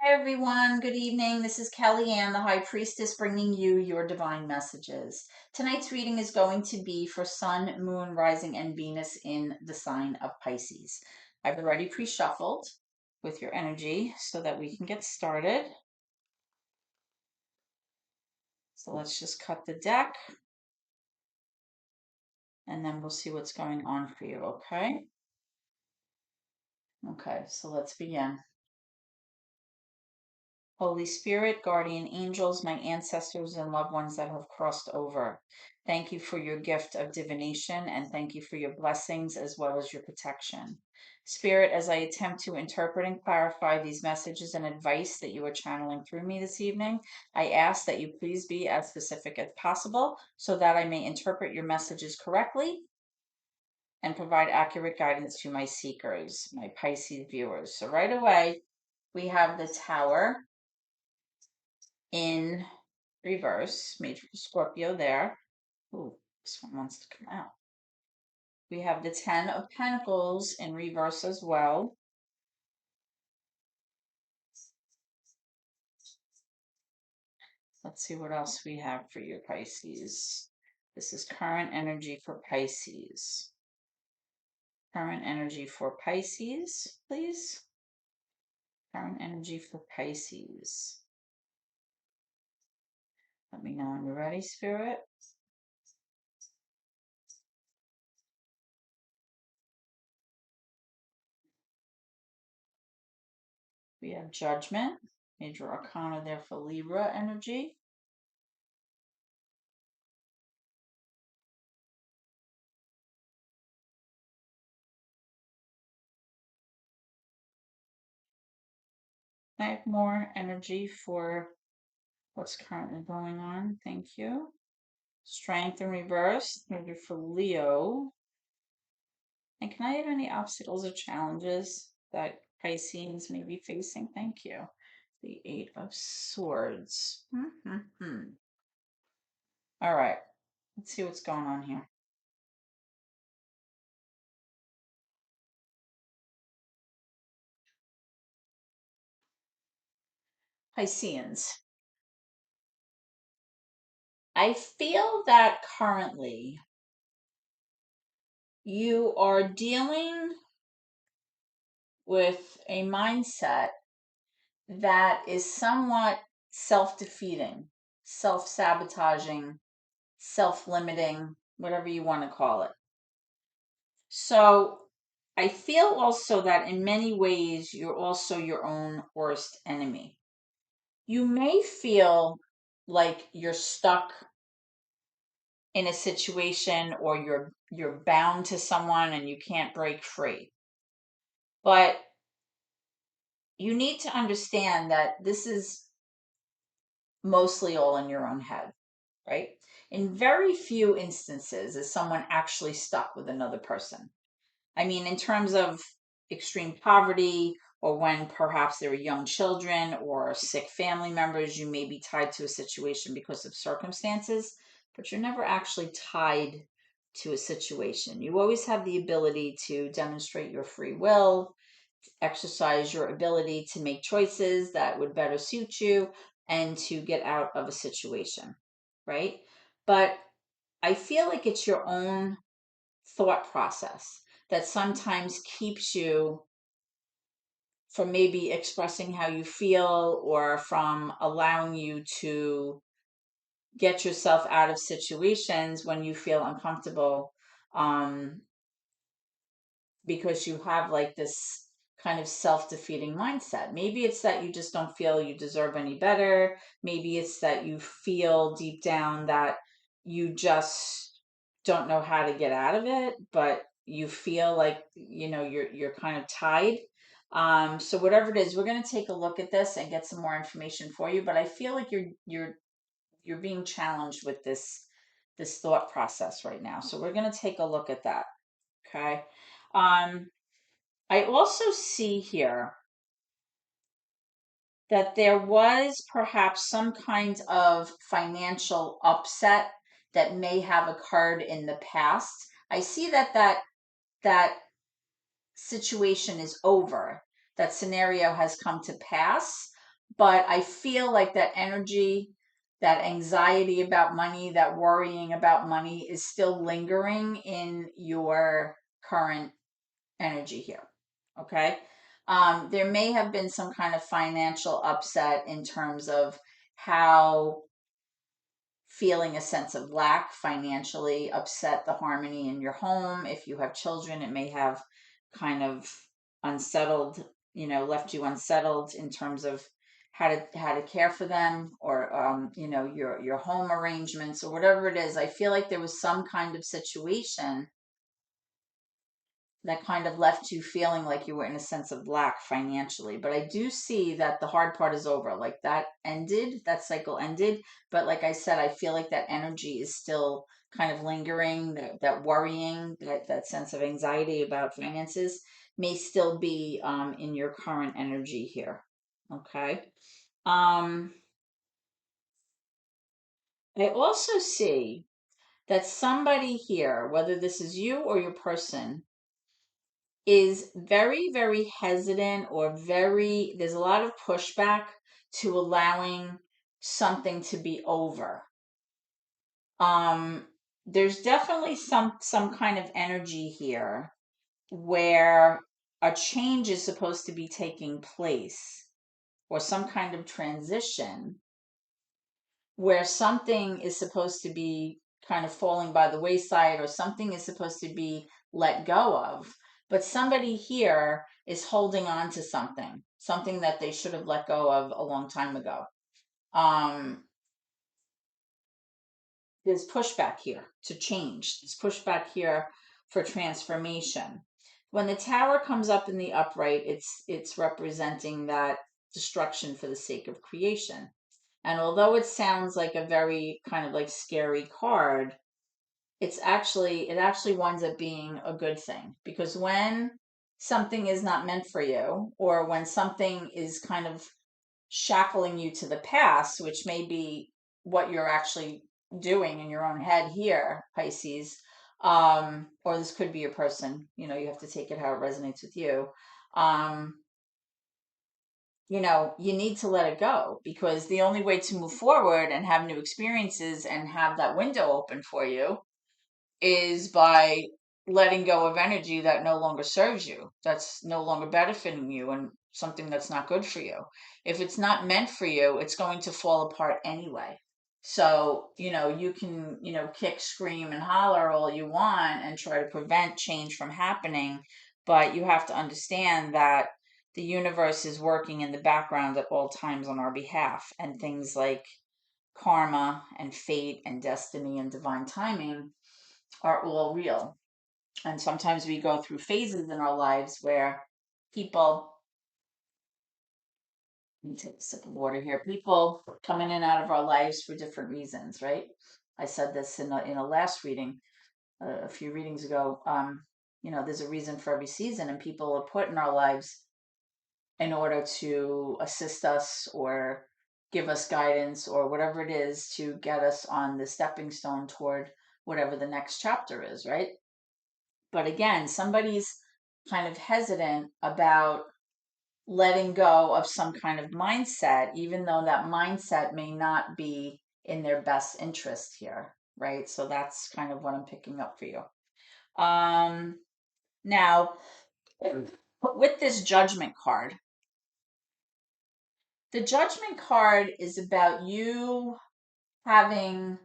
Hi everyone, good evening. This is Kelly Ann, the High Priestess, bringing you your divine messages. Tonight's reading is going to be for Sun, Moon, Rising, and Venus in the sign of Pisces. I've already pre-shuffled with your energy so that we can get started. So let's just cut the deck and then we'll see what's going on for you, okay? Okay, so let's begin. Holy Spirit, guardian angels, my ancestors and loved ones that have crossed over. Thank you for your gift of divination and thank you for your blessings as well as your protection. Spirit, as I attempt to interpret and clarify these messages and advice that you are channeling through me this evening, I ask that you please be as specific as possible so that I may interpret your messages correctly and provide accurate guidance to my seekers, my Pisces viewers. So right away, we have the Tower in reverse, made for Scorpio there. Ooh, this one wants to come out. We have the Ten of Pentacles in reverse as well. Let's see what else we have for you, Pisces. This is current energy for Pisces. Current energy for Pisces, please. Current energy for Pisces. Let me know when you're ready, Spirit. We have Judgment, Major Arcana there for Libra energy. I have more energy for what's currently going on. Thank you. Strength in reverse, maybe for Leo. And can I add any obstacles or challenges that Pisces may be facing? Thank you. The Eight of Swords. All right, let's see what's going on here. Pisceans. I feel that currently you are dealing with a mindset that is somewhat self-defeating, self-sabotaging, self-limiting, whatever you want to call it. So I feel also that in many ways, you're also your own worst enemy. You may feel like you're stuck in a situation or you're bound to someone and you can't break free. But you need to understand that this is mostly all in your own head, right? In very few instances is someone actually stuck with another person. I mean, in terms of extreme poverty or when perhaps there are young children or sick family members, you may be tied to a situation because of circumstances, but you're never actually tied to a situation. You always have the ability to demonstrate your free will, exercise your ability to make choices that would better suit you and to get out of a situation, right? But I feel like it's your own thought process that sometimes keeps you from maybe expressing how you feel or from allowing you to get yourself out of situations when you feel uncomfortable, because you have like this kind of self-defeating mindset. Maybe it's that you just don't feel you deserve any better. Maybe it's that you feel deep down that you just don't know how to get out of it, but you feel like, you're kind of tied. So whatever it is, we're going to take a look at this and get some more information for you, but I feel like you're being challenged with this thought process right now. So we're going to take a look at that. Okay. Um, I also see here that there was perhaps some kind of financial upset that may have occurred in the past. I see that situation is over. That scenario has come to pass. but I feel like that energy, that anxiety about money, that worrying about money is still lingering in your current energy here. Okay. There may have been some kind of financial upset in terms of how feeling a sense of lack financially upset the harmony in your home. If you have children, it may have kind of unsettled, left you unsettled in terms of how to care for them, or your home arrangements or whatever it is. I feel like there was some kind of situation that kind of left you feeling like you were in a sense of lack financially. But I do see that the hard part is over. Like that ended, that cycle ended. But like I said, I feel like that energy is still kind of lingering, that worrying, that sense of anxiety about finances may still be in your current energy here. Okay. Um, I also see that somebody here, whether this is you or your person, is very, very hesitant, or there's a lot of pushback to allowing something to be over. Um, there's definitely some kind of energy here where a change is supposed to be taking place, or some kind of transition where something is supposed to be kind of falling by the wayside, or something is supposed to be let go of. But somebody here is holding on to something that they should have let go of a long time ago. Um, there's pushback here to change. There's pushback here for transformation. When the tower comes up in the upright, it's representing that destruction for the sake of creation. And although it sounds like a very kind of like scary card, it actually winds up being a good thing, because when something is not meant for you, or when something is kind of shackling you to the past, which may be what you're actually doing in your own head here, Pisces, or this could be a person, you have to take it how it resonates with you. Um, you need to let it go, because the only way to move forward and have new experiences and have that window open for you is by letting go of energy that no longer serves you, that's no longer benefiting you, and something that's not good for you. If it's not meant for you, it's going to fall apart anyway. So, you can, kick, scream, and holler all you want and try to prevent change from happening. But you have to understand that the universe is working in the background at all times on our behalf. And things like karma and fate and destiny and divine timing are all real. And sometimes we go through phases in our lives where people, let me take a sip of water here, people come in and out of our lives for different reasons, right? I said this in a last reading, a few readings ago. There's a reason for every season, and people are put in our lives in order to assist us, or give us guidance, or whatever it is, to get us on the stepping stone toward whatever the next chapter is, right? But again, somebody's kind of hesitant about letting go of some kind of mindset, even though that mindset may not be in their best interest here, right? So that's kind of what I'm picking up for you. Now, with this judgment card, the judgment card is about you having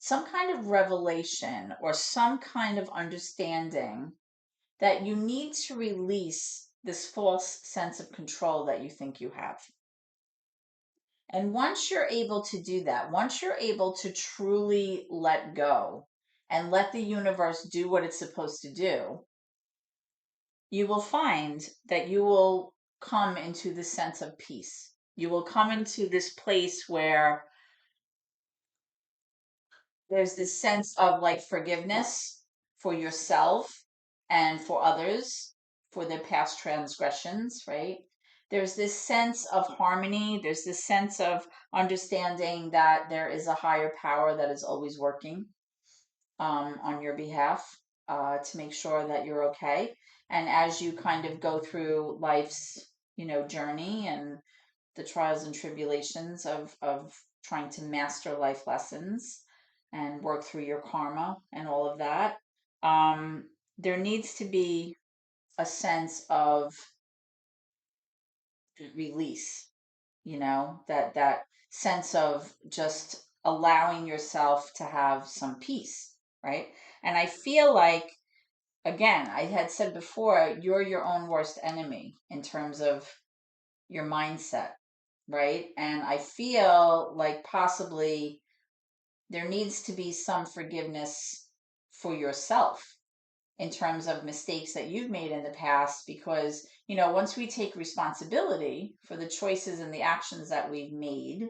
some kind of revelation, or some kind of understanding that you need to release this false sense of control that you think you have. And once you're able to do that, once you're able to truly let go and let the universe do what it's supposed to do, you will find that you will come into the sense of peace. You will come into this place where there's this sense of like forgiveness for yourself and for others for their past transgressions, right? There's this sense of harmony. There's this sense of understanding that there is a higher power that is always working on your behalf, to make sure that you're okay. And as you kind of go through life's, journey, and the trials and tribulations of trying to master life lessons and work through your karma and all of that. There needs to be a sense of release, that sense of just allowing yourself to have some peace, right? And I feel like, again, I had said before, you're your own worst enemy in terms of your mindset, right? And I feel like possibly there needs to be some forgiveness for yourself in terms of mistakes that you've made in the past, because once we take responsibility for the choices and the actions that we've made,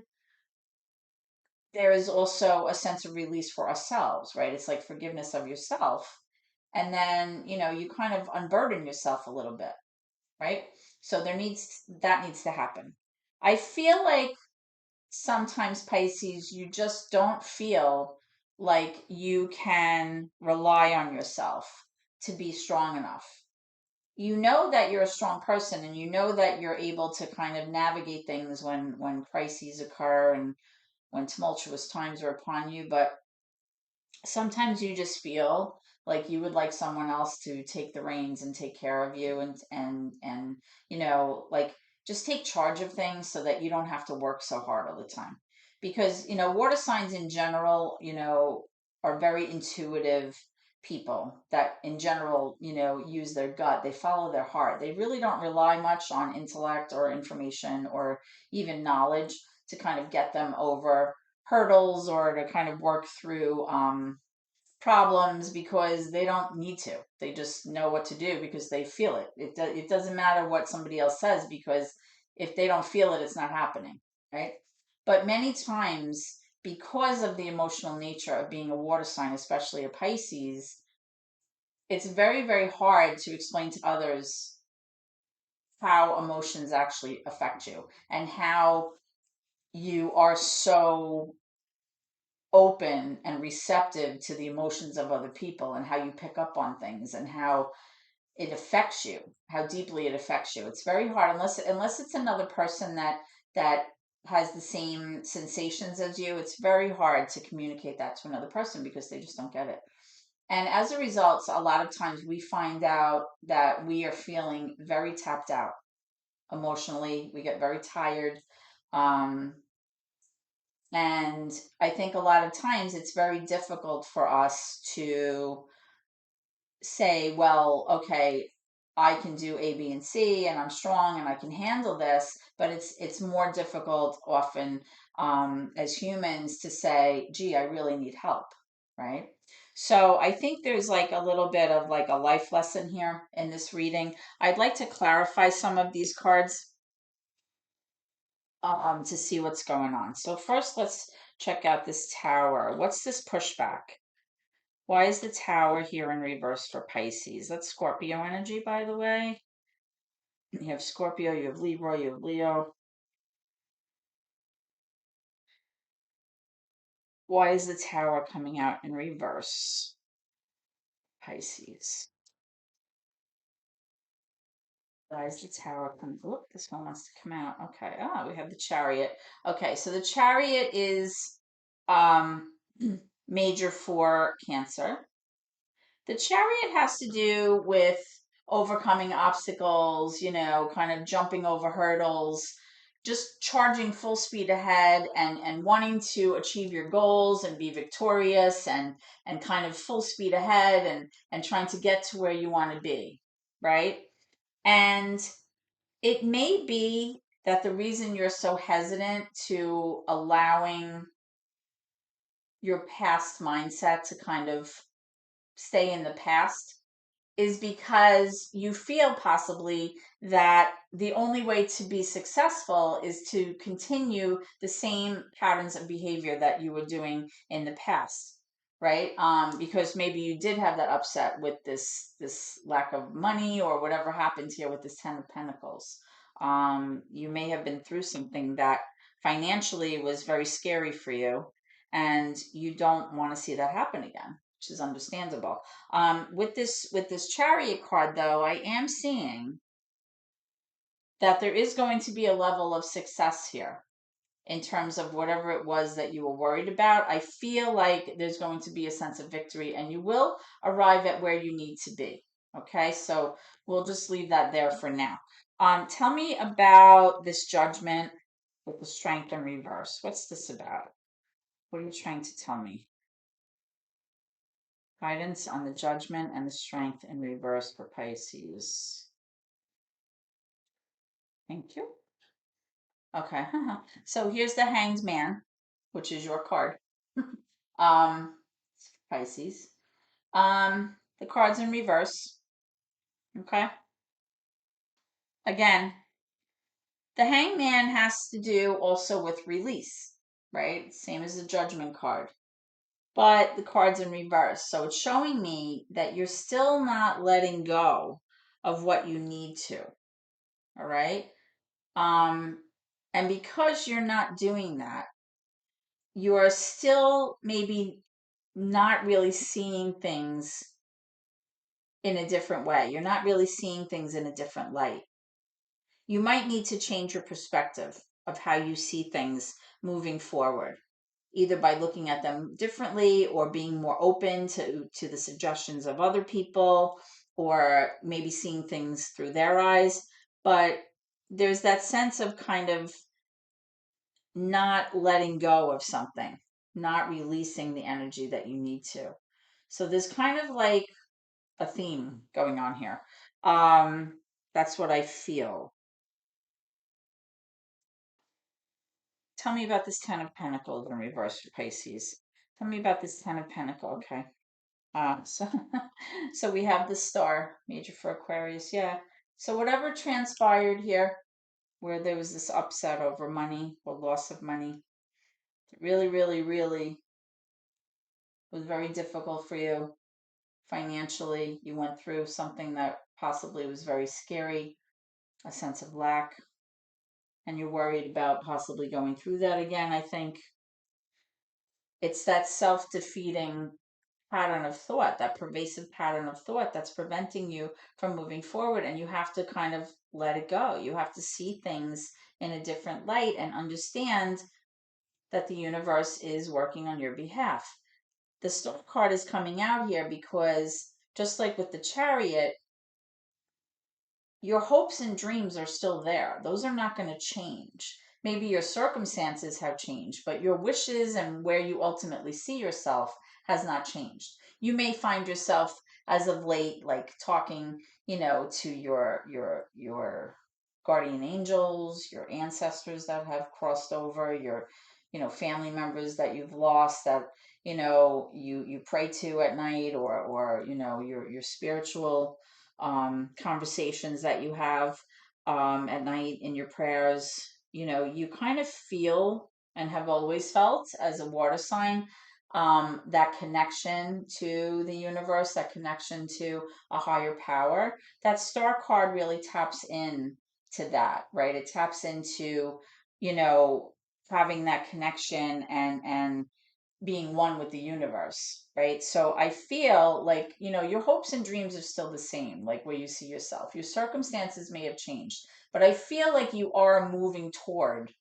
there is also a sense of release for ourselves, right? It's like forgiveness of yourself, and then you kind of unburden yourself a little bit, right? So that needs to happen. I feel like sometimes, Pisces, you just don't feel like you can rely on yourself to be strong enough. You know that you're a strong person, and you know that you're able to kind of navigate things when crises occur and when tumultuous times are upon you, but sometimes you just feel like you would like someone else to take the reins and take care of you, and like, just take charge of things so that you don't have to work so hard all the time, because water signs in general are very intuitive people that in general use their gut. They follow their heart. They really don't rely much on intellect or information or even knowledge to kind of get them over hurdles or to kind of work through problems, because they don't need to. They just know what to do because they feel it. It doesn't matter what somebody else says, because if they don't feel it, it's not happening, right? But many times, because of the emotional nature of being a water sign, especially a Pisces, it's very, very hard to explain to others how emotions actually affect you and how you are so open and receptive to the emotions of other people, and how you pick up on things and how it affects you, how deeply it affects you. It's very hard, unless it's another person that has the same sensations as you. It's very hard to communicate that to another person because they just don't get it. And as a result, a lot of times we find out that we are feeling very tapped out emotionally. We get very tired. Um, and I think a lot of times it's very difficult for us to say, well, okay, I can do A, B, and C, and I'm strong, and I can handle this. But it's more difficult often, as humans, to say, gee, I really need help, right? So I think there's like a little bit of like a life lesson here in this reading. I'd like to clarify some of these cards to see what's going on. So first, let's check out this tower. What's this pushback? Why is the tower here in reverse for Pisces? That's Scorpio energy, by the way. You have Scorpio, you have Libra, you have Leo. Why is the tower coming out in reverse, Pisces? Why is the tower coming? Look, this one wants to come out. Okay. Ah, we have the chariot. Okay, so the chariot is um major for Cancer. The chariot has to do with overcoming obstacles, kind of jumping over hurdles, just charging full speed ahead, and wanting to achieve your goals and be victorious, and kind of full speed ahead, and trying to get to where you want to be, right? And it may be that the reason you're so hesitant to allowing your past mindset to kind of stay in the past is because you feel possibly that the only way to be successful is to continue the same patterns of behavior that you were doing in the past, right? Because maybe you did have that upset with this lack of money or whatever happened here with this Ten of Pentacles. You may have been through something that financially was very scary for you, and you don't want to see that happen again, which is understandable. With this chariot card, though, I am seeing that there is going to be a level of success here in terms of whatever it was that you were worried about. I feel like there's going to be a sense of victory and you will arrive at where you need to be. Okay, so we'll just leave that there for now. Tell me about this judgment with the strength in reverse. What's this about? What are you trying to tell me? Guidance on the judgment and the strength in reverse for Pisces. Thank you. Okay. So here's the Hanged Man, which is your card. Pisces. The card's in reverse. Okay. Again, the Hangman has to do also with release, right? Same as the Judgment card. But the card's in reverse. So it's showing me that you're still not letting go of what you need to. All right. And because you're not doing that, you are still maybe not really seeing things in a different way. You're not really seeing things in a different light. You might need to change your perspective of how you see things moving forward, either by looking at them differently or being more open to the suggestions of other people, or maybe seeing things through their eyes. But there's that sense of kind of not letting go of something, not releasing the energy that you need to. So there's kind of like a theme going on here. That's what I feel. Tell me about this Ten of Pentacles in reverse for Pisces. Tell me about this Ten of Pentacles. Okay. So, so we have the Star, major for Aquarius. Yeah. So whatever transpired here, where there was this upset over money or loss of money, really, really, really was very difficult for you financially. You went through something that possibly was very scary, a sense of lack, and you're worried about possibly going through that again. I think it's that self-defeating pattern of thought, that pervasive pattern of thought that's preventing you from moving forward. And you have to kind of let it go. You have to see things in a different light and understand that the universe is working on your behalf. The Star card is coming out here because, just like with the Chariot, your hopes and dreams are still there. Those are not going to change. Maybe your circumstances have changed, but your wishes and where you ultimately see yourself has not changed. You may find yourself as of late like talking, to your guardian angels, your ancestors that have crossed over, your family members that you've lost, that you pray to at night, or your spiritual conversations that you have at night in your prayers. You kind of feel and have always felt as a water sign, that connection to the universe, that connection to a higher power. That Star card really taps in to that, right? It taps into, you know, having that connection and being one with the universe, right? So I feel like, your hopes and dreams are still the same, like where you see yourself. Your circumstances may have changed, but I feel like you are moving toward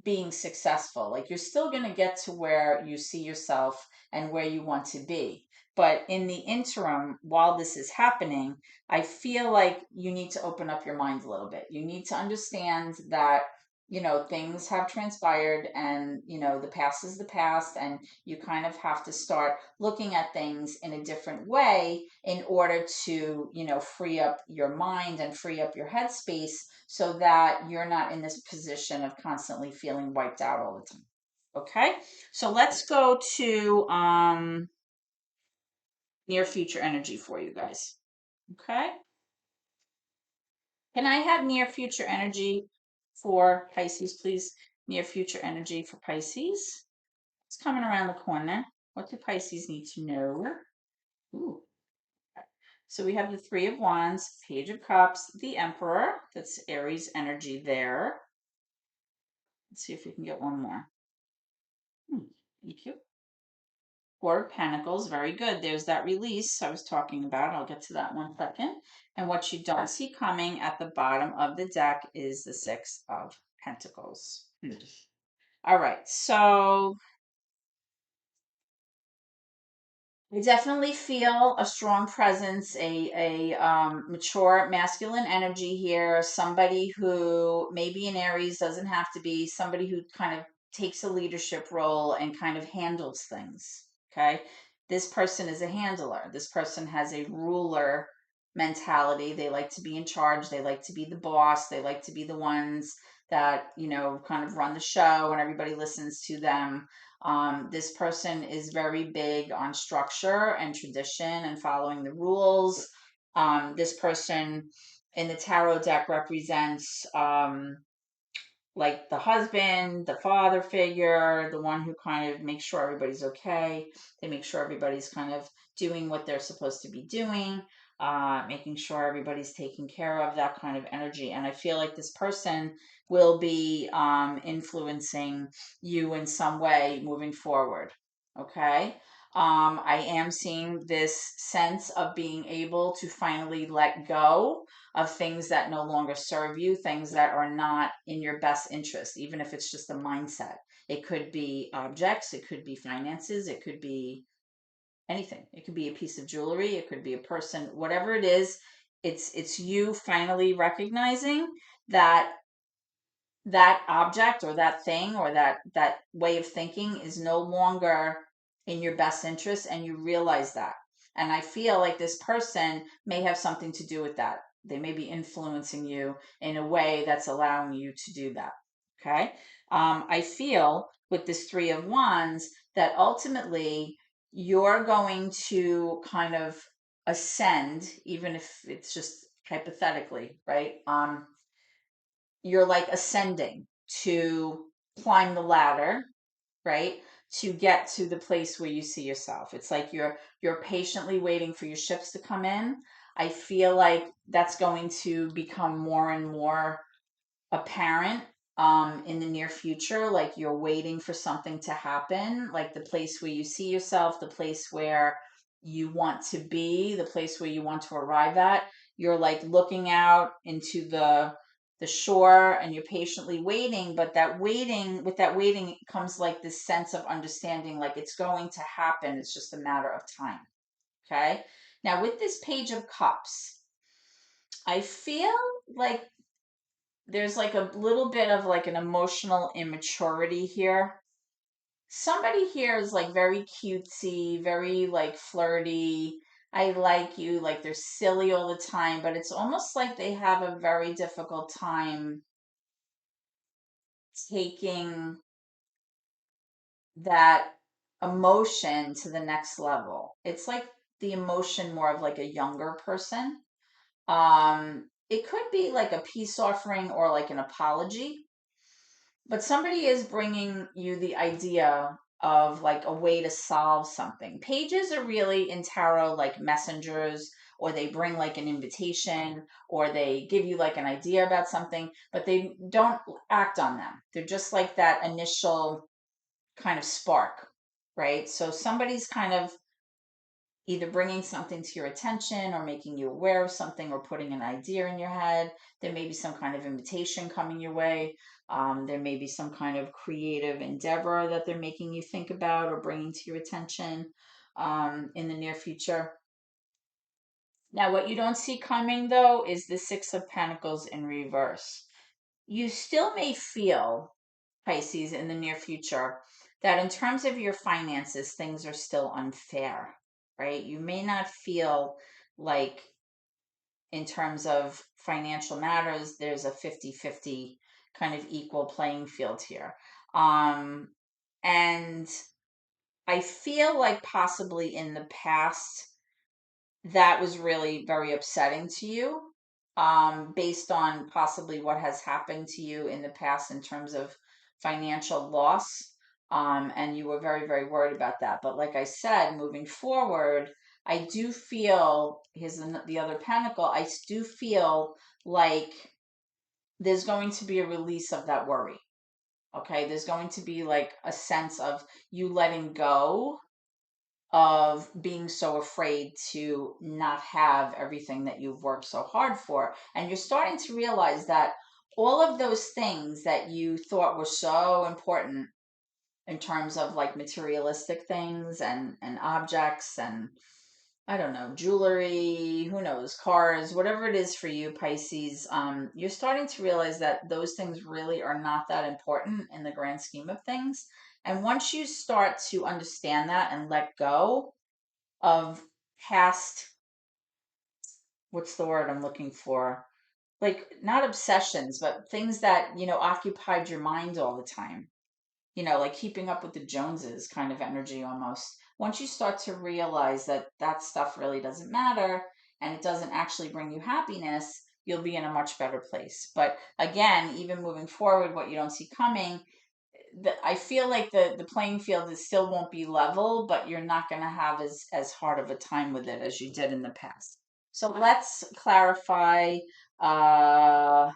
being successful. Like you're still going to get to where you see yourself and where you want to be. But in the interim, while this is happening, I feel like you need to open up your mind a little bit. You need to understand that, things have transpired, and, the past is the past, and you kind of have to start looking at things in a different way in order to, free up your mind and free up your headspace so that you're not in this position of constantly feeling wiped out all the time. Okay, so let's go to near future energy for you guys. Okay, can I have near future energy for Pisces, please? Near future energy for Pisces. It's coming around the corner. What do Pisces need to know? Ooh. So we have the Three of Wands, Page of Cups, the Emperor. That's Aries energy there. Let's see if we can get one more. Thank you. Four of Pentacles, very good. There's that release I was talking about. I'll get to that one second. And what you don't see coming at the bottom of the deck is the Six of Pentacles. All right, so I definitely feel a strong presence, a mature masculine energy here. Somebody who maybe in Aries doesn't have to be somebody who kind of takes a leadership role and kind of handles things. Okay, this person is a handler. This person has a ruler mentality. They like to be in charge. They like to be the boss. They like to be the ones that kind of run the show and everybody listens to them. This person is very big on structure and tradition and following the rules. This person in the tarot deck represents like the husband, the father figure, the one who kind of makes sure everybody's okay. They make sure everybody's kind of doing what they're supposed to be doing, making sure everybody's taken care of, that kind of energy. And I feel like this person will be influencing you in some way moving forward. Okay. I am seeing this sense of being able to finally let go of things that no longer serve you, things that are not in your best interest, even if it's just a mindset. It could be objects, it could be finances, it could be anything. It could be a piece of jewelry, it could be a person, whatever it is. It's you finally recognizing that that object or that thing or that way of thinking is no longer in your best interest, and you realize that. And I feel like this person may have something to do with that. They may be influencing you in a way that's allowing you to do that. Okay. I feel with this Three of Wands that ultimately you're going to kind of ascend, even if it's just hypothetically, right? You're like ascending to climb the ladder, right? To get to the place where you see yourself. It's like you're patiently waiting for your ships to come in. I feel like that's going to become more and more apparent in the near future. Like you're waiting for something to happen, like the place where you see yourself, the place where you want to be, the place where you want to arrive at. You're like looking out into the shore and you're patiently waiting, but that waiting, with that waiting comes like this sense of understanding, like it's going to happen, it's just a matter of time. Okay. Now with this Page of Cups, I feel like there's like a little bit of like an emotional immaturity here. Somebody here is like very cutesy, very like flirty. I like you, like they're silly all the time, but it's almost like they have a very difficult time taking that emotion to the next level. It's like the emotion more of like a younger person. It could be like a peace offering or like an apology, but somebody is bringing you the idea of like a way to solve something. Pages are really in tarot like messengers, or they bring like an invitation, or they give you like an idea about something, but they don't act on them. They're just like that initial kind of spark, right? So somebody's kind of either bringing something to your attention or making you aware of something or putting an idea in your head. There may be some kind of invitation coming your way. There may be some kind of creative endeavor that they're making you think about or bringing to your attention in the near future. Now, what you don't see coming though is the Six of Pentacles in reverse. You still may feel, Pisces, in the near future, that in terms of your finances, things are still unfair, right? You may not feel like, in terms of financial matters, there's a 50-50 kind of equal playing field here. And I feel like possibly in the past, that was really very upsetting to you, based on possibly what has happened to you in the past in terms of financial loss. And you were very, very worried about that. But like I said, moving forward, I do feel, here's the other pentacle, I do feel like there's going to be a release of that worry. Okay, there's going to be like a sense of you letting go of being so afraid to not have everything that you've worked so hard for. And you're starting to realize that all of those things that you thought were so important in terms of like materialistic things and objects and I don't know, jewelry, who knows, cars, whatever it is for you, Pisces, you're starting to realize that those things really are not that important in the grand scheme of things. And once you start to understand that and let go of past, what's the word I'm looking for? Like not obsessions, but things that, occupied your mind all the time, like keeping up with the Joneses kind of energy almost. Once you start to realize that that stuff really doesn't matter and it doesn't actually bring you happiness, you'll be in a much better place. But again, even moving forward, what you don't see coming, I feel like the playing field is still won't be level, but you're not going to have as hard of a time with it as you did in the past. So clarify. Uh,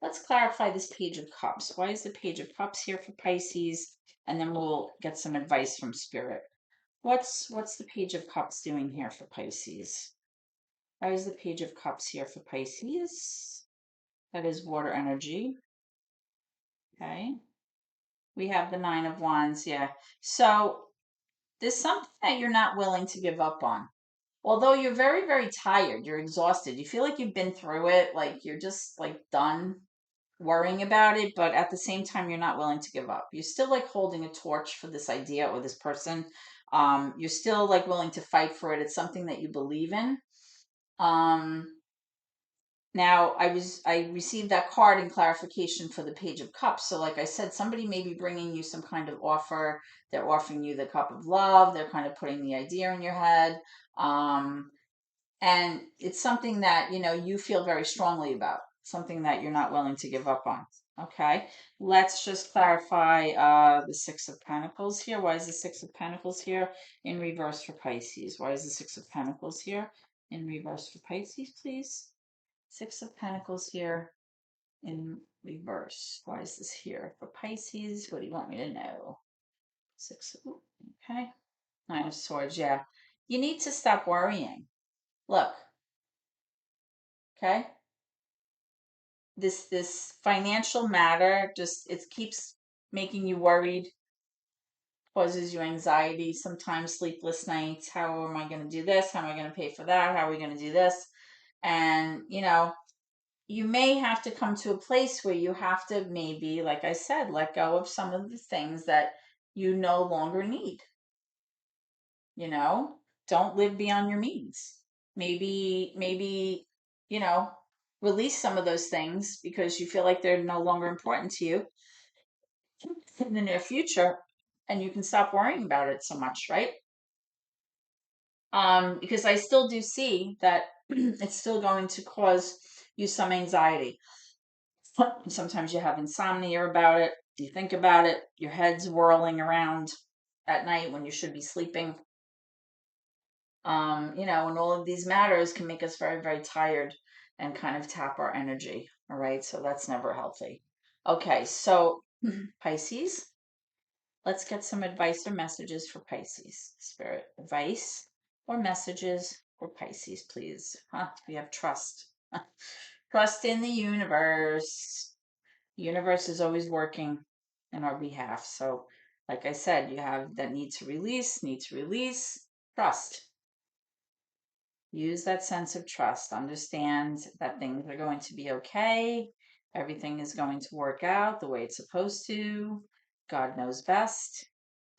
let's clarify this Page of Cups. Why is the Page of Cups here for Pisces? And then we'll get some advice from Spirit. What's the Page of Cups doing here for Pisces? Why is the Page of Cups here for Pisces? That is water energy. Okay. We have the Nine of Wands, yeah. So there's something that you're not willing to give up on. Although you're very, very tired, you're exhausted. You feel like you've been through it, like you're just like done worrying about it, but at the same time, you're not willing to give up. You're still like holding a torch for this idea or this person. You're still like willing to fight for it. It's something that you believe in. Um, Now, I received that card in clarification for the Page of Cups. So, like I said, somebody may be bringing you some kind of offer. They're offering you the cup of love. They're kind of putting the idea in your head. Um, and it's something that, you feel very strongly about, something that you're not willing to give up on. Okay, let's just clarify the Six of Pentacles here. Why is the Six of Pentacles here in reverse for Pisces? Why is the Six of Pentacles here in reverse for Pisces, please? Six of Pentacles here in reverse. Why is this here for Pisces? What do you want me to know? Okay. Nine of Swords, yeah. You need to stop worrying. Look, okay? This financial matter just it keeps making you worried, causes you anxiety, sometimes sleepless nights. How am I going to do this? How am I going to pay for that? How are we going to do this? And, you may have to come to a place where you have to maybe, like I said, let go of some of the things that you no longer need. You know, don't live beyond your means. Maybe, you know, release some of those things because you feel like they're no longer important to you in the near future and you can stop worrying about it so much, right? Because I still do see that it's still going to cause you some anxiety. Sometimes you have insomnia about it. You think about it, your head's whirling around at night when you should be sleeping. And all of these matters can make us very, very tired and kind of tap our energy. All right. So that's never healthy. Okay. So, Pisces, let's get some advice or messages for Pisces. Spirit, advice or messages for Pisces, please. We have trust. Trust in the universe. The universe is always working in our behalf. So, like I said, you have that need to release, trust. Use that sense of trust. Understand that things are going to be okay. Everything is going to work out the way it's supposed to. God knows best.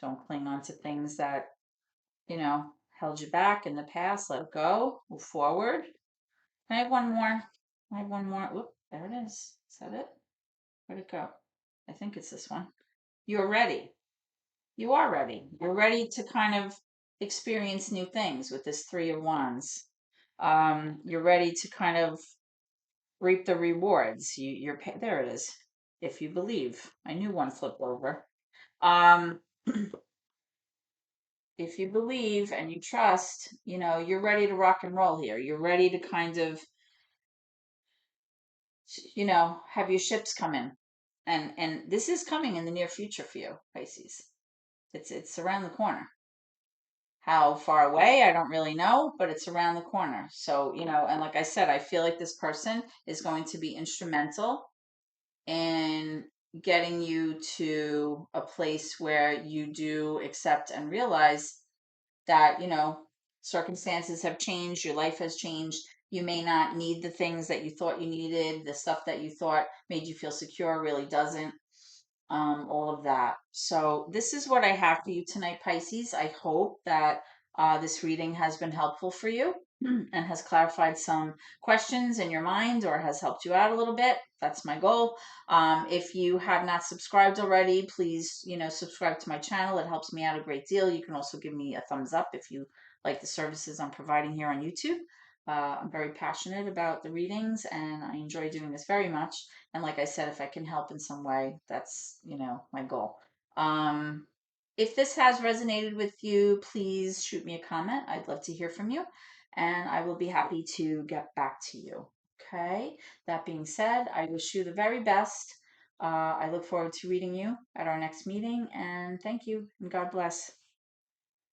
Don't cling on to things that, held you back in the past. Let go. Move forward. I have one more. I have one more. Oop, there it is. Is that it? Where'd it go? I think it's this one. You're ready. You are ready. You're ready to kind of experience new things with this Three of Wands. You're ready to kind of reap the rewards. There it is. If you believe. I knew one flipped over. Um, if you believe and you trust, you're ready to rock and roll here. You're ready to kind of, have your ships come in. And this is coming in the near future for you, Pisces. It's around the corner. How far away, I don't really know, but it's around the corner. So, and like I said, I feel like this person is going to be instrumental in getting you to a place where you do accept and realize that, circumstances have changed, your life has changed. You may not need the things that you thought you needed, the stuff that you thought made you feel secure really doesn't, all of that. So, this is what I have for you tonight, Pisces. I hope that this reading has been helpful for you and has clarified some questions in your mind or has helped you out a little bit. That's my goal. If you have not subscribed already, please, subscribe to my channel. It helps me out a great deal. You can also give me a thumbs up if you like the services I'm providing here on YouTube. I'm very passionate about the readings and I enjoy doing this very much. And like I said, if I can help in some way, that's, my goal. Um, if this has resonated with you, please shoot me a comment. I'd love to hear from you and I will be happy to get back to you. Okay. That being said, I wish you the very best. I look forward to reading you at our next meeting and thank you and God bless.